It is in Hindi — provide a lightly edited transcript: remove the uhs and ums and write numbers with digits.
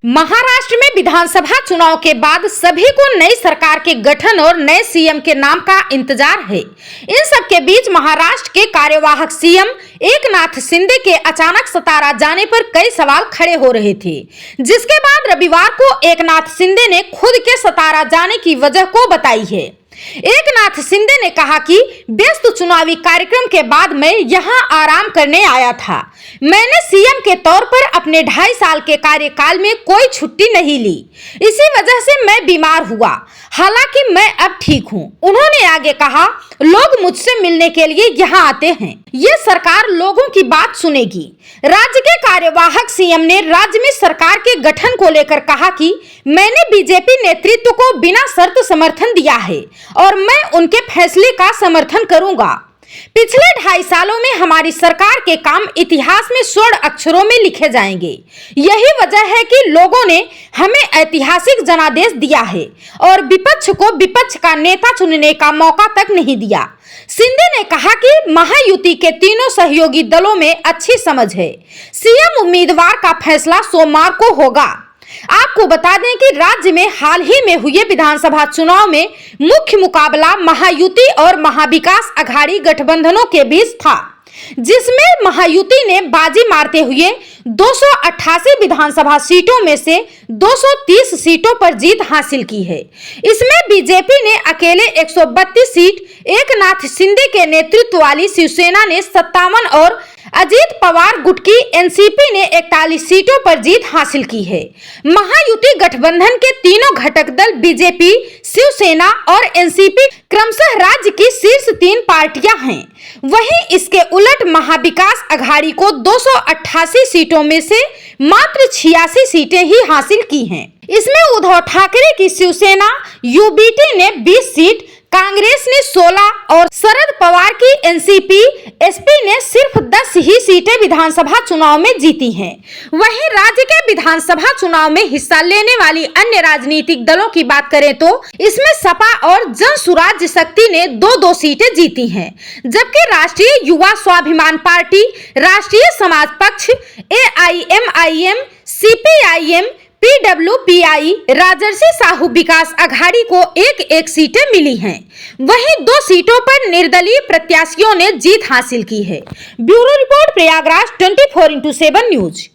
महाराष्ट्र में विधानसभा चुनाव के बाद सभी को नई सरकार के गठन और नए सीएम के नाम का इंतजार है। इन सब के बीच महाराष्ट्र के कार्यवाहक सीएम एकनाथ शिंदे के अचानक सतारा जाने पर कई सवाल खड़े हो रहे थे, जिसके बाद रविवार को एकनाथ शिंदे ने खुद के सतारा जाने की वजह को बताई है। एकनाथ शिंदे ने कहा कि व्यस्त चुनावी कार्यक्रम के बाद मैं यहां आराम करने आया था। मैंने सीएम के तौर पर अपने 2.5 साल के कार्यकाल में कोई छुट्टी नहीं ली, इसी वजह से मैं बीमार हुआ। हालांकि मैं अब ठीक हूं। उन्होंने आगे कहा, लोग मुझसे मिलने के लिए यहां आते हैं। ये सरकार लोगों की बात सुनेगी। राज्य के कार्यवाहक सीएम ने राज्य में सरकार के गठन को लेकर कहा कि मैंने बीजेपी नेतृत्व को बिना शर्त समर्थन दिया है और मैं उनके फैसले का समर्थन करूंगा। पिछले 2.5 सालों में हमारी सरकार के काम इतिहास में स्वर्ण अक्षरों में लिखे जाएंगे। यही वजह है कि लोगों ने हमें ऐतिहासिक जनादेश दिया है और विपक्ष को विपक्ष का नेता चुनने का मौका तक नहीं दिया। शिंदे ने कहा कि महायुति के तीनों सहयोगी दलों में अच्छी समझ है। सीएम उम्मीदवार का फैसला सोमवार को होगा। आपको बता दें कि राज्य में हाल ही में हुए विधानसभा चुनाव में मुख्य मुकाबला महायुति और महाविकास अघाड़ी गठबंधनों के बीच था, जिसमें महायुति ने बाजी मारते हुए 288 विधानसभा सीटों में से 230 सीटों पर जीत हासिल की है। इसमें बीजेपी ने अकेले 132 सीट, एकनाथ शिंदे के नेतृत्व वाली शिवसेना ने 57 और अजीत पवार गुट की एनसीपी ने 41 सीटों पर जीत हासिल की है। महायुति गठबंधन के तीनों घटक दल बीजेपी, शिवसेना और एनसीपी क्रमशः राज्य की शीर्ष 3 पार्टियां हैं। वहीं इसके उलट महाविकास अघाड़ी को 288 सीटों में से मात्र 86 सीटें ही हासिल की हैं। इसमें उद्धव ठाकरे की शिवसेना यूबीटी ने 20 सीट, कांग्रेस ने 16 और शरद पवार की एनसीपी एसपी ने सिर्फ 10 ही सीटें विधानसभा चुनाव में जीती हैं। वहीं राज्य के विधानसभा चुनाव में हिस्सा लेने वाली अन्य राजनीतिक दलों की बात करें तो इसमें सपा और जन सुराज्य शक्ति ने 2-2 सीटें जीती हैं, जबकि राष्ट्रीय युवा स्वाभिमान पार्टी, राष्ट्रीय समाज पक्ष, AIMIM, CPIM, PWPI, राजर्षि साहू विकास अघाड़ी को 1-1 सीटें मिली हैं। वहीं 2 सीटों पर निर्दलीय प्रत्याशियों ने जीत हासिल की है। Bureau report, Prayagraj 24x7 news.